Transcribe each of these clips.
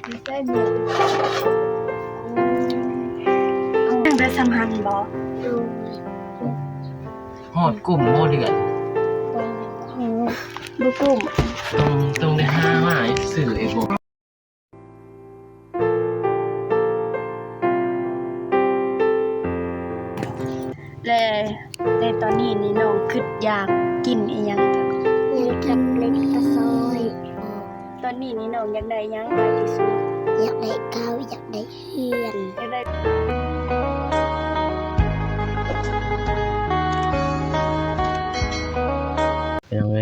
ไม่ได้เมียยังได้สัมพันธ์บ่ดูหอดกลุ่มโมเดือนดูกลุ่มตรงได้ห้าหมายสื่อไอ้โบและตอนนี้นี่น้องคิดอยากกินอีหยังอยากกินเล็กตะซอยตอนนี้นี่น้องอยากได้หยังมากที่สุดอยากได้ข้าวอยากได้เฮือนอยากได้เป็นยังไง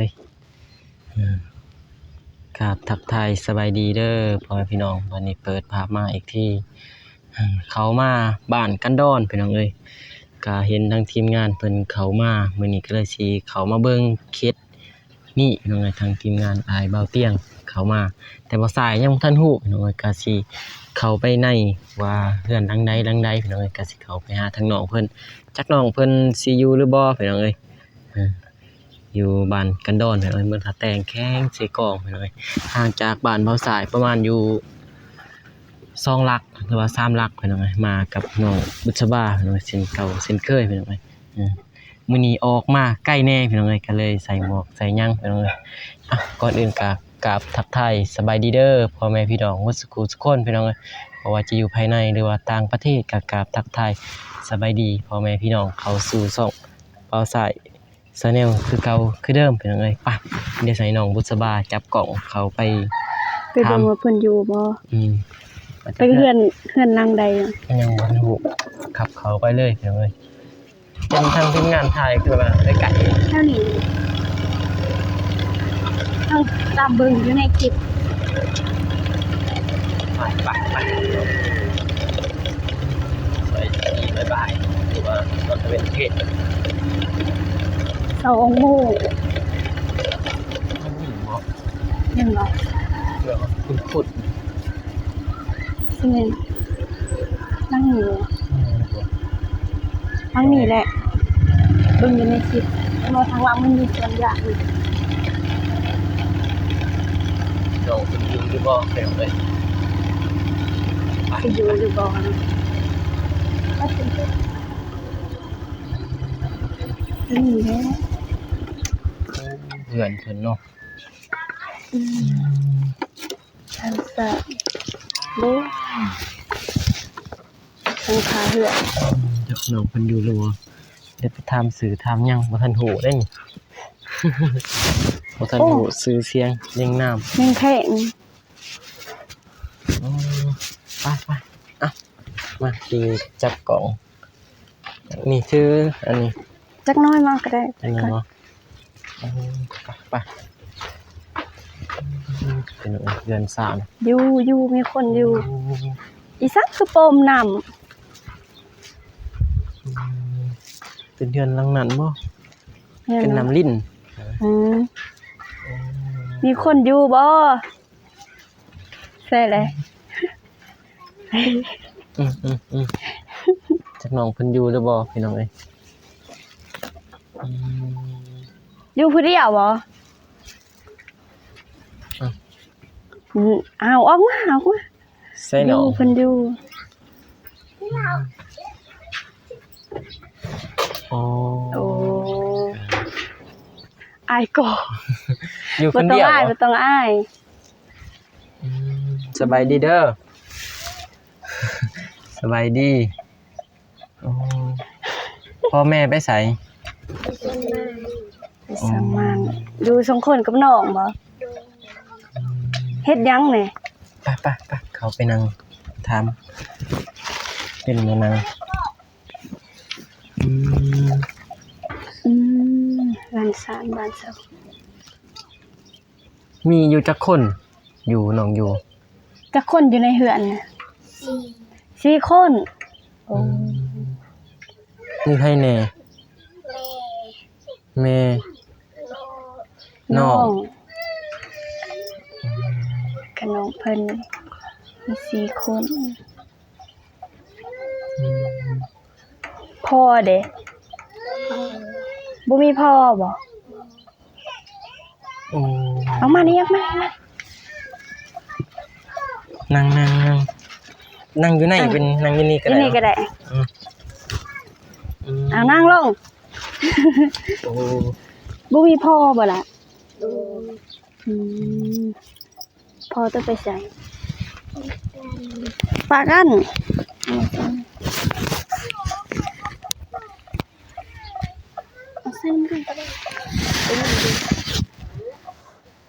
ครับทักทายสบายดีเด้อพ่อแม่พี่น้องวันนี้เปิดภาพมาอีกที่เขามาบ้านกันดอนเป็นยังไงก็เห็นทั้งทีมงานเพิ่นเขามามื้อนี้ก็เลยสิเขามาเบิ่งเคสนี่เป็นยังไงทางทีมงานอายเบาเตียงเขามาแต่บ่สายยังบ่ทันฮู้เป็นยังไงก็สิเข้าไปในว่าเฮือนหลังใดเป็นยังไงก็สิเข้าไปหาทางน้องเพิ่นจักน้องเพิ่นสิอยู่หรือบ่เป็นยังไงอยู่บ้านกันดอนเป็นยังไงเมืองท่าแตงแข้งเสกองเป็นยังไงห่างจากบ้านเบาสายประมาณอยู่2 ลักหรือว่า3 ลักเป็นยังไงมากับน้องบุษบาเป็นยังไงเส้นเก่าเส้นเคยเป็นยังไงมื้อนี้ออกมาใกล้แน่เป็นยังไงก็เลยใส่หมวกใส่หยังเป็นยังไงก่อนอื่นก็กราบทักทายสบายดีเด้อพ่อแม่พี่น้องทุกคนเป็นยังไงบ่ว่าจะอยู่ภายในหรือว่าต่างประเทศก็กราบทักทายสบายดีพ่อแม่พี่น้องเข้าสู่ช่องเบาสายchannel คือเก่าคือเดิมเป็นยังไงป่ะเดี๋ยวใส่น้องบุษบาจับกล่องเขาไปเบิ่งว่าเพิ่นอยู่บ่ไปเฮือนหลังใดยังบ่รู้ขับเขาไปเลยเป็นยังไงเป็นทางทีมงานถ่ายคือว่าได้ไกลเท่านี้ต้องตามเบิ่งอยู่ในคลิปไปสวัสดีบ๊ายบายหรือว่าเราจะเป็นเพจ2 โมงยังบ่เดี๋ยวคุณพูดสินั่งอยู่ทางนี้แหละเบิ่งอยู่ในคลิปมาทางหลังมันมีส่วนยากอยู่น้องคุณอยู่หรือบ่เดี๋ยวเลยสิอยู่หรือบ่นะก็สินี่แหละเพื่อนเพิ่นเนาะอันซะบ่ทางขาเหือจักน้องเพิ่นอยู่หรือบ่เดี๋ยวไปถามสื่อถามหยังบ่ทันฮู้ได้นี่บ่ทันฮู้ชื่อเสียงเรียงนามยังแข็งไปมาดีจับกล่องนี่ชื่ออันนี้จักน้อยมากก็ได้อันนี้เนาะไปเป็นเดือน3อยู่มีคนอยู่อีสักคือโปมน้ำเป็นเดือนหลังนั้นบ่เป็นน้ำลิ้นมีคนอยู่บ่ใช่เลยจักน้องเพิ่นอยู่หรือบ่พี่น้องเอ้ยอยู่ผู้เดียวบ่เอาออกมาใส่น้องเพิ่นอยู่โอ้อายก็อยู่คนเดียวบ่ต้องอายสบายดีเด้อสบายดีพ่อแม่ไปไสสมานอยู่2 คนกับน้องบ่เฮ็ดหยังแหน่ไปเขาไปนั่งถามเป็นมานั่งบ้านสานบ้านเซามีอยู่จักคนอยู่น้องอยู่จักคนอยู่ในเฮือนน่ะ4 คนโอ้มีใครแน่แม่น้องขนมเพิ่นมี4 คนพ่อเด้บ่มีพ่อบ่เอามานี่ยักมา นั่งนั่งอยู่ไหนเป็นนั่งอยู่นี่ก็ ที่ ได้ นี่ก็ได้ อืม เอานั่งลง โอ้ บ่มีพ่อบ่ล่ะ โดย อืมพ่อต้องไปใส่ฝากกันเอาเส้นกัน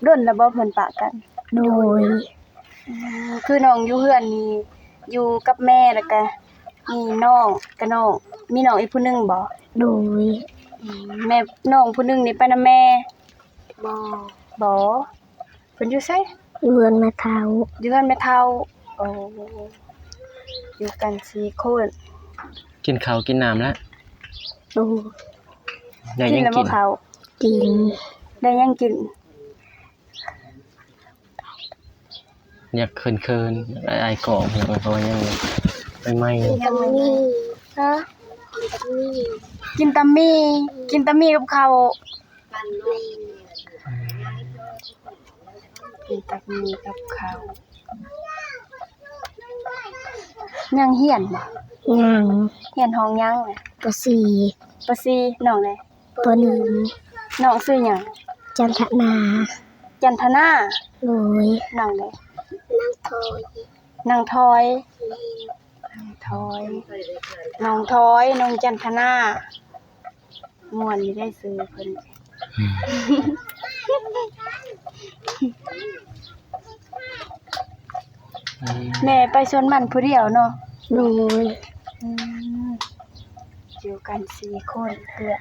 ร่นแล้วบ่เพิ่นปากกัน โดย คือน้องอยู่เฮือนนี่อยู่กับแม่แล้วก็มีน้องกับน้องมีน้องอีกผู้หนึงบ่ โดย แม่น้องผู้หนึงนี่ไปนำแม่ บอ บ่เพิ่นอยู่ไส เรือนมาเท้า อยู่กันแม่เฒ่าโอ้อยู่กัน4คน กินข้าวกินน้ำแล้ว โดย อยาก กิ ยั น ง แล้ว กิ บ่ น เขา กิน ได้ยังกิน อยากเคินๆไอ้กรอบอยากเพราะว่ายังไม่ ตรงนี้ ฮะ ตรงนี้ กินตำมี่กินตำมี่กับข้าว ปันเล่น กินตำมี่กับข้าวยังเฮียนบ่ ยัง เฮียนห้องยังน่ะ ปสี่ ปะซีน้องไหน ปหนึ่ง น้องชื่อหยัง จันทนา จันทนา โดย น้องไหน นั่งทอย นางทอยน้องทอยน้องจันทนาม่วนนี่ได้ซื้อเพิ่นแม่ไปสวนมันผู้เดียวเนาะ โดย อืมอยู่กัน4คนเพื่อ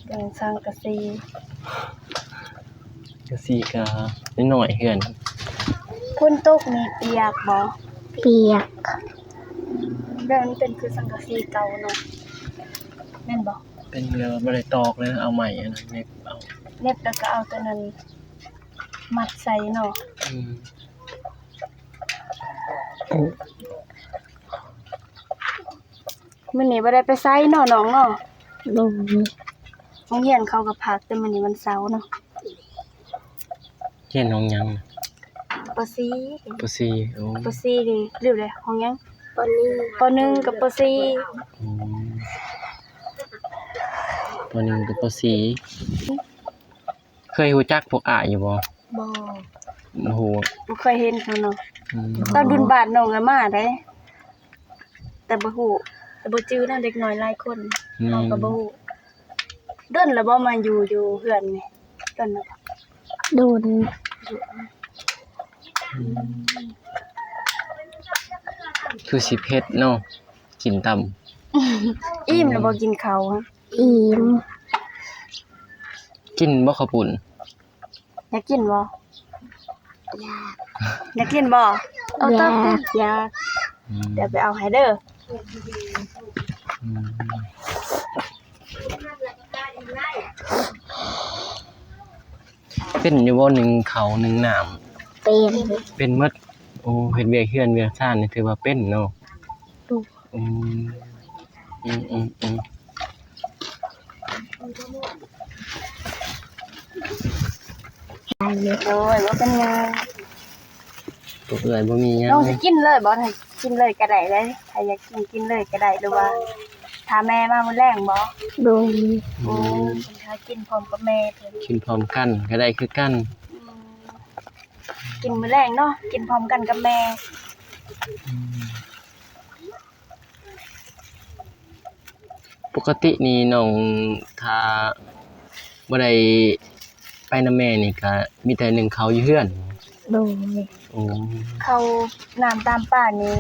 เดินสร้างกะสี ก็สี่กาหน่อยเฮือน คนตกนี่เปียกบ่ เปียก แบบมันเป็นคือสังกะสีเก่าเนาะแม่นบ่ เป็นเรือบ่ได้ตอกเลยนะเอาใหม่อันนั้นเน็บเอา เล็บแล้วก็เอาตัวนั้นมัดใส่เนาะ อืม มื้อนี้บ่ได้ไปไสเนาะน้องเนาะ โดย โรงเรียนเขาก็พักแต่มื้อนี้วันเสาร์เนาะ เฮียนห้องยัง ป .4 ปุซีโอ้ ป .4 นี่หรือเลยห้องหยัง ปนี้ ป .1 กับป .4 อืมปหนึ่งกับปสี่เคยรู้จักพวกอ้ายอยู่บ่ บ่ โอ้โห บ่เคยเห็นเขาเนาะ อืม ตอนบุญบาทน้องก็มาได้แต่บ่ฮู้แต่บ่จื้อนะเด็กน้อยหลายคนน้องก็บ่ฮู้เดินแล้วบ่มาอยู่เฮือนนี่เดินแล้วบ่ โดน คือสิเผ็ดเนาะกินต่ำ อิ่มแล้วบ่กินข้าวฮะ อิ่ม กินบ่ข้าวปุ้น อยากกินบ่ อยาก อยากกินบ่เอาตอบติอยาก อืม เดี๋ยวไปเอาให้เด้อ อืมเป็นอยู่บ่หนึ่งเขาหนึ่งน้ำ เป็น เป็นหมดโอ้เฮ็ดเวียกเฮือนเวียกซ่านนี่ถือว่าเป็นเนาะ ดู อืมอืม อะไรเนี่ย โดยบ่เป็นหยัง ตัวเอื้อยบ่มีหยัง น้องสิกินเลยบ่ถ้ากินเลยก็ได้เลยถ้าอยากกินเลยก็ได้หรือว่าถ้าแม่มามื้อแรงบ่ โดย อืม ถ้ากินพร้อมกับแม่เพิ่น กินพร้อมกันก็ได้คือกัน กินมื้อแรงเนาะกินพร้อมกันกับแม่ ปกตินี่น้องถ้าบ่ได้ไปนำแม่นี่ก็มีแต่นึ่งข้าวอยู่เฮือน โดย โอ้ เขาน้ำตามป่านี่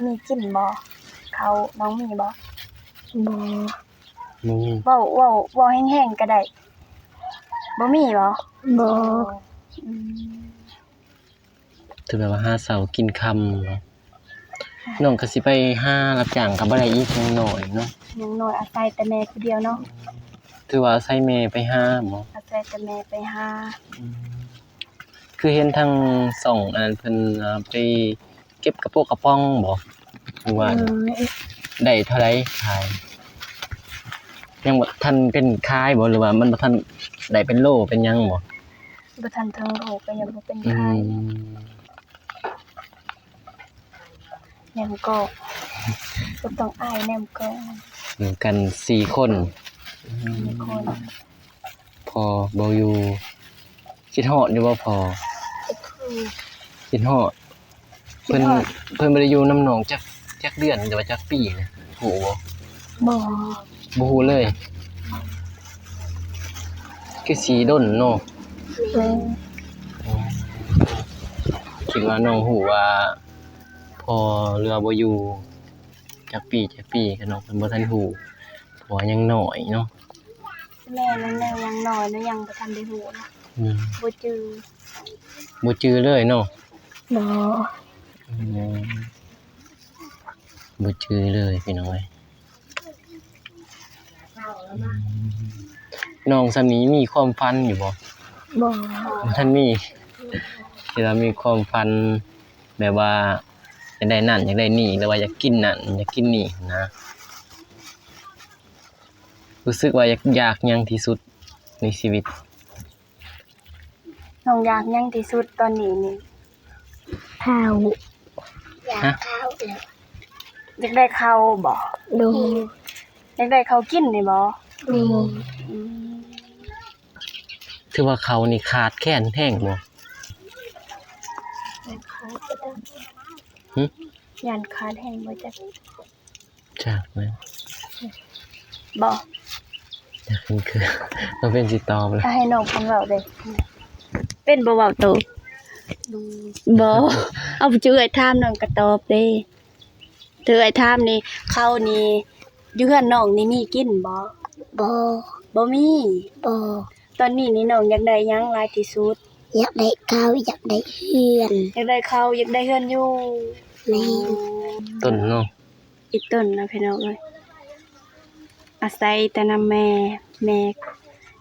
มีกินบ่เขาน้องมีบ่ บอ มี เว้าแห้งๆก็ได้บ่มีบ่ บอ อืม ถือแบบว่าหาเช้ากินค่ำเนาะน้องก็สิไปหารับจ้างก็บ่ได้อีกจังน้อยเนาะ ยังน้อยอาศัยแต่แม่ผู้เดียวเนาะ ถือว่าใส่แม่ไปหาหมอ อาศัยแต่แม่ไปหา คือเห็นทางส่องอันนั้นเพิ่นไปเก็บกระโปรงกระป๋องบ่หรือว่า โดย ได้เท่าไรขายยังบ่ทันเป็นขายบ่หรือว่ามันบ่ทันได้เป็นโลเป็นหยังบ่ บ่ทันถึงโลกก็ยังบ่เป็น อื ไข้ ม นมกอกก็ต้องอ้ายแนมกอก อยู่กัน4คน มีคน พอบ่อยู่คิดฮอดอยู่บ่พอ คือ คิดฮอดเพิ่นบ่ได้อยู่น้ำหนองจักเดือนหรือว่าจักปีนะฮู้บ่ บ่ บ่ฮู้เลยคือสีด้นเนาะ แม่ คิดว่าน้องฮู้ว่าพอเรือบ่อยู่จักปีก็น้องเพิ่นบ่ทันฮู้เพราะว่ายังน้อยเนาะ แม่นั่นแหละยังน้อยแล้วยังบ่ทันได้ฮู้นะ อืม บ่จือ บ่จือเลยเนาะ บ่ อืมบ่จือเลยพี่น้อยน้องสามีมีความฝันอยู่บ่ บ่ ท่านมีที่เรามีความฝันแบบว่าอยากได้นั่นอยากได้นี่หรือว่าอยากกินนั่นอยากกินนี่นะรู้สึกว่าอยากหยังที่สุดในชีวิต น้องอยากหยังที่สุดตอนนี้นี่ ข้าว ฮะ อยากได้ข้าวบ่ โดย อยากได้ข้าวกินนี่บ่ แม่ อืม ถือว่าเขานี่ขาดแคลนแท้งบ่หึ ยานขาดแห้งบ่จัก จักไหม บ่ จักเป็นคือมันเป็นสิตอบเลย ถ้าให้น้องเพิ่นเว้าเด้เป็นบ่เว้าโตบ่เอาไปจื้อไอ้ถามน้องก็ตอบเด้ถือไอ้ถามนี่ข้าวนี่อยู่เฮือนน้องนี่มีกินบ่ บ่ บ่มี บ่ ตอนนี้นี่น้องอยากได้หยังหลายที่สุด อยากได้ข้าวอยากได้เฮือน อยากได้ข้าวอยากได้เฮือนอยู่ แม่ ต้นเนาะ อีกต้นนะพี่น้องเอ้ยอาศัยแต่นำแม่แ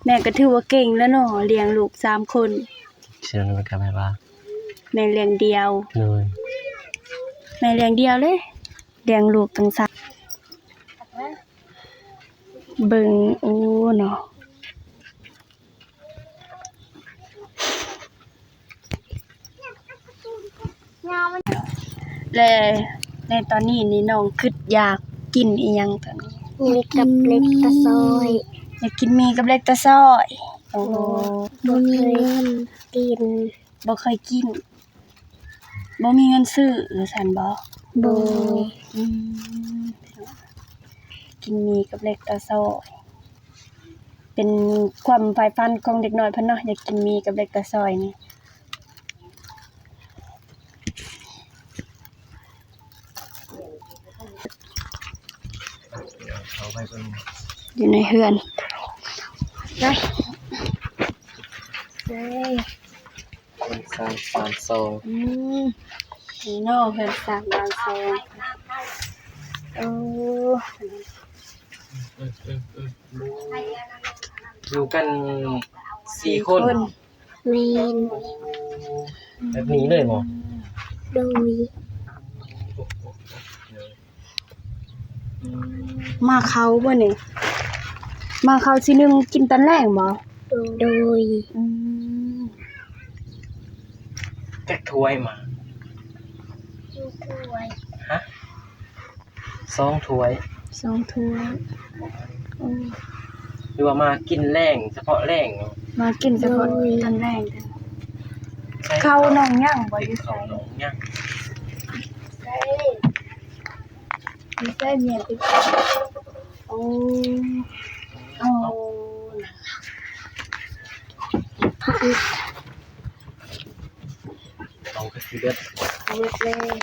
ม่ก็ถือว่าเก่งแล้วเนาะเลี้ยงลูก3คน เชื่อมันก็แบบว่า แม่เลี้ยงเดียว เลย แม่เลี้ยงเดียวเลยเลี้ยงลูกตั้ง3เบิ่งโอ้เนาะและในตอนนี้นี่น้องคิดอยากกินอีหยังตอนนี้ มีกับเล็กตะซอย อยากกินหมี่กับเล็กตะซ้อยโอ้โห บ่มีเงินกิน บ่เคยกินบ่มีเงินซื้อซั่นบ่ บ่ อืมกินหมี่กับเล็กตะซ้อยเป็นความใฝ่ฝันของเด็กน้อยเพิ่นเนาะอยากกินหมี่กับเล็กตะซ้อยนี่อยู่ในเฮือนได้เด้332นี่เนาะเฮือนสร้างบ้านแซงโอ้ อยู่กัน4คน แม่น แบบนี้เลยบ่ โดย มาเขาบ่นี่มาเขาสินึงกินตอนแรกบ่ โดย อืม จักถ้วยมา ถ้วย ฮะ2ถ้วย 2ถ้วยโอ้ หรือว่ามากินแรงเฉพาะแรงเนาะ มากินเฉพาะตอนแรกเด้อเข้าน้องย่างบ่อยู่ไส เข้าหนองยัง ใช่มีใส่เมียติโอ้โอ้ เอาก็คือเด็ด เล็กเลย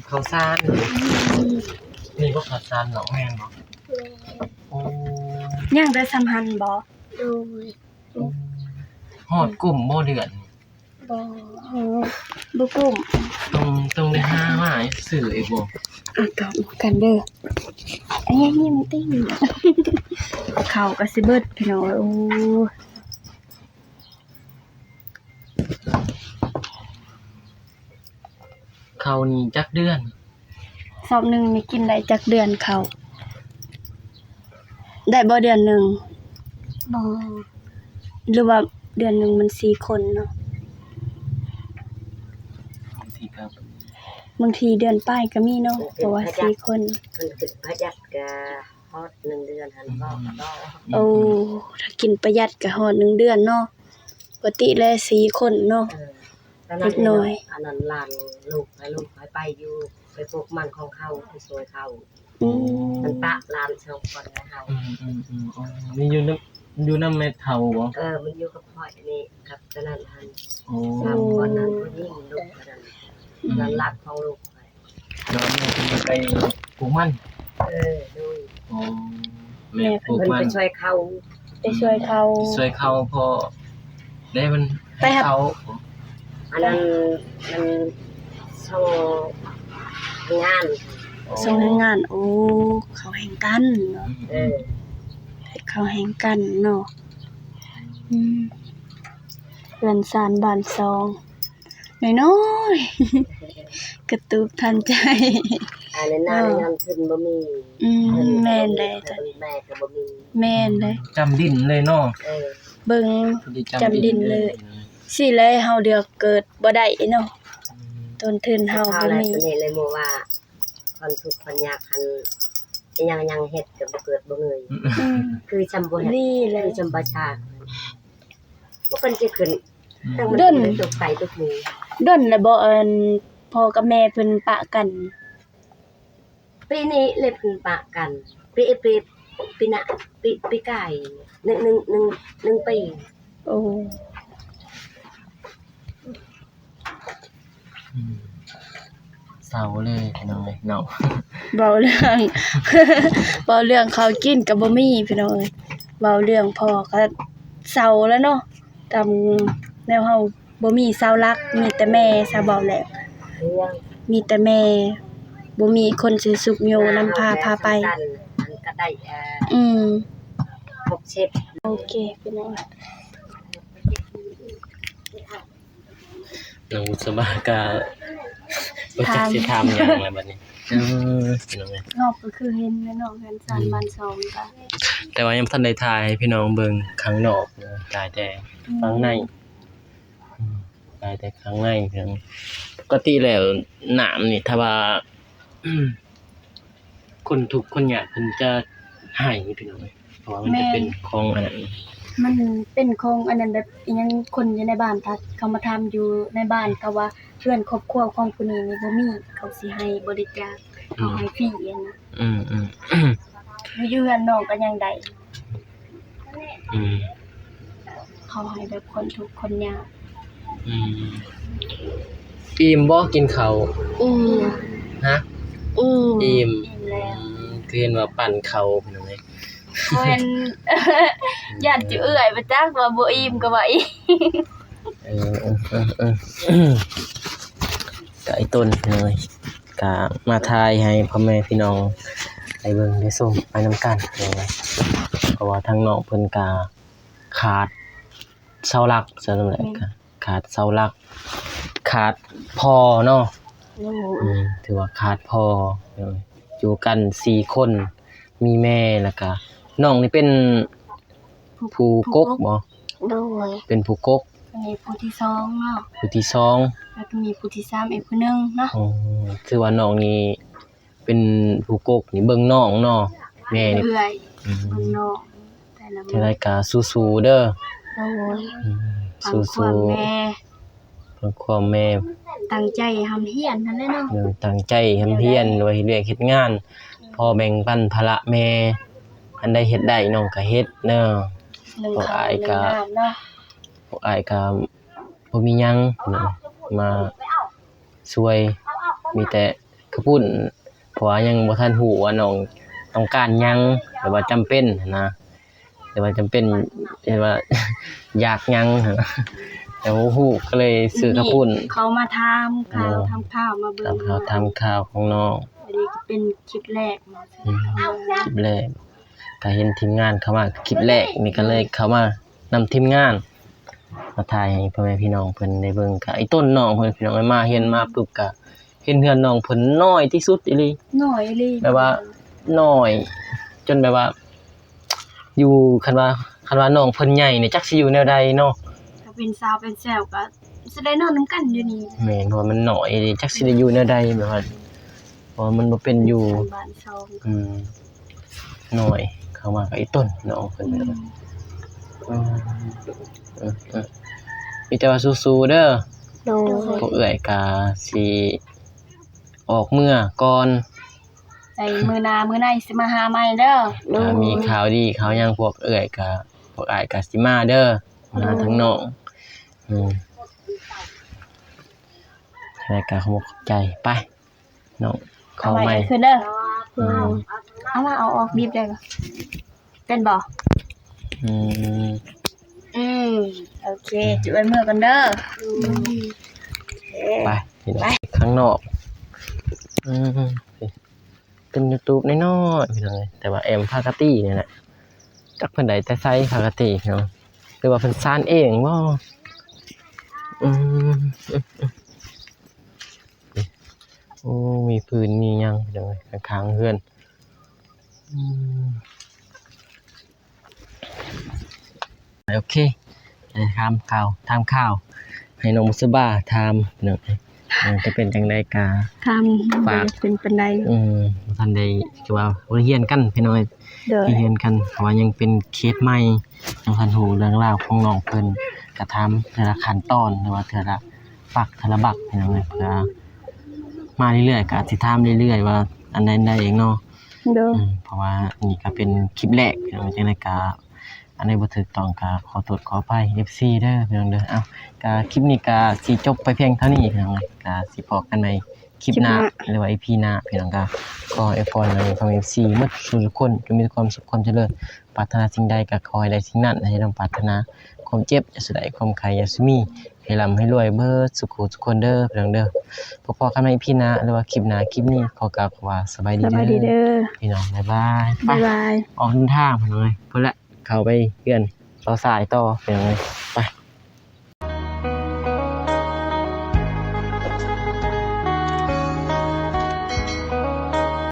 ข้าวสารนี่ก็ข้าวสารหนองแม่นบ่โอ้ ย่างได้สำหันบ่ โดย ฮอดกลุ่มบ่เดือน บ่ โอ้บ่กุ้ม ต้องได้หามาให้ซื้ออีกบ่ อ่ะตอบกันเด้ออันนี้นี่มันติ้งข้าวก็สิเบิดพี่น้องโอ้ ข้าวนี่จักเดือน สอบหนึงมีกินได้จักเดือนข้าวได้บ่เดือนหนึง บ่ หรือว่าเดือนหนึงมัน4คนเนาะ บางทีก็ บางทีเดือนป้ายก็มีเนาะเพราะว่า4คน มันขึ้นพยัดกะฮอด1 เดือนหันก็ โอ้ถ้ากินประหยัดก็ฮอด1 เดือนเนาะปกติแล้ว4คนเนาะ ตอนนั้นอันนั้นหลานลูกให้ไปอยู่ไปปลูกมันของเขาไปช่วยเขา อืม มันปะหลานสองคนให้เฮา นี่อยู่นำแม่เฒ่าบ่ มันอยู่กับพ่อนี่กับตอนนั้นหัน โอ้ สามคนนั้นผู้หญิงลูกนั้นนั่นหลักของลูกไป แล้วแม่เพิ่นไปปลูกมัน ดู โอ้แม่ปลูก เพิ่น มัน ไปช่วยเขา ไปช่วยเขา ช่วยเขาพอได้มัน ไปครับ เขา อันนั้นมันส่งงาน ส่งงาน โอ้เขาแห่งกันเนาะ เขาแห่งกันเนาะเรือนซานบ้านซองน้อยๆ กระตุกทันใจ อันนั้นน่ะเงินทุนบ่มี แม่นเลย แม่ก็บ่มี แม่นเลย จำดินเลยเนาะ เบิ่ง จำดินเลย สิเลยเฮาเดือกเกิดบ่ได้เนาะต้นทุนเฮา เขา บ่ เลย มี ตัวนี้เลยโมว่าคนทุกข์คนยากคันยังเฮ็ดก็บ่เกิดบ่เงย คือจำบ่เฮ็ด นี่เลย คือจำบ่ชาติบ่เพิ่นสิขึ้นตั้งมัน เดิน ตกใจทุกมือ ดนแล้วบ่พ่อกับแม่เพิ่นปะกัน ปีนี้เลยเพิ่งปะกันปีหน้าปีไก่หนึ่งปี โอ้ เศร้าเลยพี่น้องเนาะ เว้าเรื่อง เว้าเรื่องข้าวกินก็บ่มีพี่น้องเอ้ยเว้าเรื่องพ่อก็เศร้าแล้วเนาะตามแนวเฮาบ่มีเสาหลักมีแต่แม่ซะเว้าแล้ว เรื่อง มีแต่แม่บ่มีคนสิสุขอยู่นำพาไป มันก็ได้60 โอเคพี่น้อง น้องสบายก็บ่จักสิถามหยังแล้วบัดนี้พี่น้องเอ้ย นอกก็คือเห็นแม่น้องกันสานบ้านซองก็ แต่ว่ายังบ่ทันได้ถ่ายให้พี่น้องเบิ่งข้างนอกนะถ่ายแต่ข้างในถ่ายแต่ข้างในเพียงปกติแล้วน้ำนี่ถ้าว่า คนทุกข์คนยากเพิ่นจะให้พี่น้องเอ้ยเพราะว่ามันจะเป็นของอันนั้น มันเป็นของอันนั้นแบบอิหยังคนอยู่ในบ้านถ้าเขามาทำอยู่ในบ้านก็ว่าเพื่อนครอบครัวของผู้นี้นี่บ่มีเขาสิให้บริจาคเขาให้ฟรีอันนะ อืม อยู่เฮือนน้องก็ยังได้ อืม เขาให้แบบคนทุกข์คนยาก อิ่มบ่กินข้าว อือ ฮะ อือ อิ่ม แล้ว คือเห็นว่าปั่นข้าวพี่น้องเอ้ย เพิ่น ญาติจะเอื้อยบ่จักว่าบ่อิ่มก็ว่าอิ่ม เออก็ไอ้ต้นเลยก็มาทายให้พ่อแม่พี่น้องได้เบิ่งได้ชมไปนำกันเลยเพราะว่าทางน้องเพิ่นก็ขาดเสาหลักซะนั่นแหละก็ขาดเสาหลัก ขาดพ่อเนาะถือว่าขาดพ่ออยู่กัน4คนมีแม่แล้วก็น้องนี่เป็นผู้กกบ่ โดย เป็นผู้กก อันนี้ผู้ที่2เนาะ ผู้ที่สอง แล้วก็มีผู้ที่3อีกผู้หนึงเนาะ อ๋อคือว่าน้องนี่เป็นผู้กกนี่เบิ่งน้องเนาะแม่นี่ เอื้อยเบิ่งน้องแต่ละ ที่ มื้อ รายการสู้ๆเด้อ โดย ส ฟังควา ู้ มแม่ ๆเพื่อความแม่ ตั้งใจทำเฮียนนั่นแหละเนาะ ตั้งใจทำเพียรไว้เรียกเฮ็ดงานพอแบ่งปันภาระแม่อันใดเฮ็ดได้น้องก็เฮ็ดเนาะ หนึ่ง พวก ข้าว อ้าย หนึ่ง ก็ น้ำเนาะ พวกอ้ายก็บ่มีหยังเนาะมาช่วยมีแต่คือพูดเพราะว่ายังบ่ทันฮู้ว่าน้องต้องการหยังหรือว่าจำเป็นนะแต่ว่าจำเป็นเห็นว่า อยากหยังแต่บ่ฮู้ก็เลยซื้อกระปุ้น เขามาทำข่าวทำข้าวมาเบิ่ง ทำข่าวของน้อง อันนี้ก็เป็นคลิปแรกมา คลิปแรกก็เห็นทีมงานเข้ามาคลิปแรกนี่ก็เลยเข้ามานำทีมงานมาถ่ายให้พ่อแม่พี่น้องเพิ่นได้เบิ่งก็ไอ้ต้นน้องเพิ่นพี่น้องมาเห็นมาปุ๊บก็เห็นเฮือนน้องเพิ่นน้อยที่สุดอีหลี หน่อยเลย แบบว่าน้อย จนแบบว่า อยู่คันว่าน้องเพิ่นใหญ่นี่จักสิอยู่แนวใดเนาะ ถ้าเป็นสาวเป็นแซวก็ สิได้นอนนำกันอยู่นี่ แม่นเพราะว่ามันน้อยเด้จักสิได้อยู่แนวใดแบบว่าเพราะว่ามันบ่เป็นอยู่ บ้านซอง น้อยเข้ามากับไอ้ต้นน้องเพิ่นเลยมีแต่ว่าสู้ๆเด้อ โดย พวกเอื้อยก็สิออกเมื่อก่อน ใจมื้อหน้ามื้อในสิมาหาใหม่เด้อ ถ้ามีข่าวดีข่าวหยังพวกเอื้อยก็พวกอ้ายก็สิมาเด้อมาทั้งน้องรายการขอบใจไปน้องเข้าใหม่ ขึ้นเด้อ อืม เอามาเอาออกบีบได้บ่เป็นบ่ อืม โอเคจุดไว้มือกันเด้อ ไปพี่น้องข้างนอกเป็น YouTube น้อยๆพี่น้องเอ้ยแต่ว่าแอมพากาตี้นี่แหละจักเพิ่นได้แต่ใส่พากาตี้เนาะหรือว่าเพิ่นสร้างเองบ่โอ้มีปืนมีหยังพี่น้องเอ้ยข้างๆเฮือนโอเคทำข่าวให้น้องมุสบาทำเนาะจะเป็นจังได๋กะ ทำ ฝาก เป็นปันได บ่ทันได้คือว่าเรียนกันพี่น้องเอ้ย เด้อ เรียนกันเพราะว่ายังเป็นเคสใหม่ยังทันรู้เรื่องราวของน้องเพิ่นกระทำแต่ละขั้นตอนหรือว่าแต่ละปักแต่ละบักพี่น้องเอ้ยเพื่อมาเรื่อยๆก็อาจสิถามเรื่อยๆว่าอันใดได้เองเนาะ เด้อ เพราะว่านี่ก็เป็นคลิปแรกพี่น้องจังได๋ก็อันใดบ่ถูกต้องก็ขอโทษขออภัย FC เด้อพี่น้องเด้อเอ้าก็คลิปนี้ก็สิจบไปเพียงเท่านี้พี่น้องเอ้ยก็สิพบกันในคลิปหน้าหรือว่า EP หน้าพี่น้องก็ขออวยพรให้พ่อแม่ FC หมดทุกคนจงมีแต่ความสุขความเจริญปรารถนาสิ่งใดก็ขอให้ได้สิ่งนั้นให้ดังปรารถนาความเจ็บอย่าสุดใดความไข้อย่าสุมีให้ร่ำให้รวยเบิดสุขทุกคนเด้อพี่น้องเด้อพบกันใน EP หน้าหรือว่าคลิปหน้าคลิปนี้ขอกล่าวคำว่าสบายดี สบายดีเด้อ พี่น้องบ๊ายบายไป บ๊ายบาย ออกเดินทางพี่น้องเอ้ยพุ่นละเข้าไปเฮือนต่อสายต่อพี่น้องเอ้ยไป